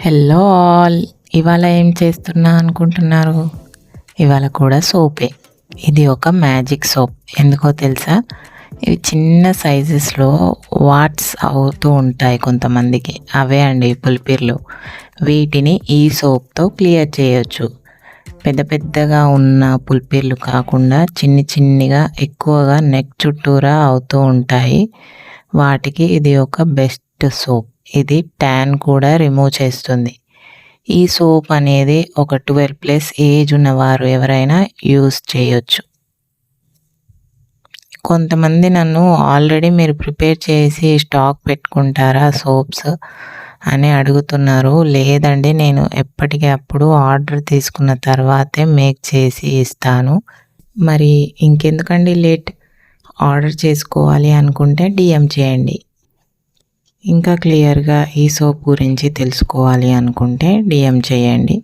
Hello all. ఇవాళ ఏం చేస్తున్నా అనుకుంటున్నారు? ఇవాళ కూడా సోపే. ఇది ఒక మ్యాజిక్ సోప్. ఎందుకో తెలుసా? ఇవి చిన్న సైజెస్లో వాట్స్ అవుతూ ఉంటాయి కొంతమందికి. అవే అండి పులిపిర్లు. వీటిని ఈ సోప్తో క్లియర్ చేయొచ్చు. పెద్ద పెద్దగా ఉన్న పులిపిర్లు కాకుండా చిన్నిగా ఎక్కువగా నెక్ చుట్టూరా అవుతూ ఉంటాయి. వాటికి ఇది ఒక బెస్ట్ సోప్. ఇది ట్యాన్ కూడా రిమూవ్ చేస్తుంది. ఈ సోప్ అనేది ఒక 12+ ఏజ్ ఉన్నవారు ఎవరైనా యూస్ చేయొచ్చు. కొంతమంది నన్ను ఆల్రెడీ మీరు ప్రిపేర్ చేసి స్టాక్ పెట్టుకుంటారా సోప్స్ అని అడుగుతున్నారు. లేదండి, నేను ఎప్పటికప్పుడు ఆర్డర్ తీసుకున్న తర్వాతే మేక్ చేసి ఇస్తాను. మరి ఇంకెందుకండి లేట్? ఆర్డర్ చేసుకోవాలి అనుకుంటే DM చేయండి. ఇంకా క్లియర్గా ఈ సోప్ గురించి తెలుసుకోవాలి అనుకుంటే DM చేయండి.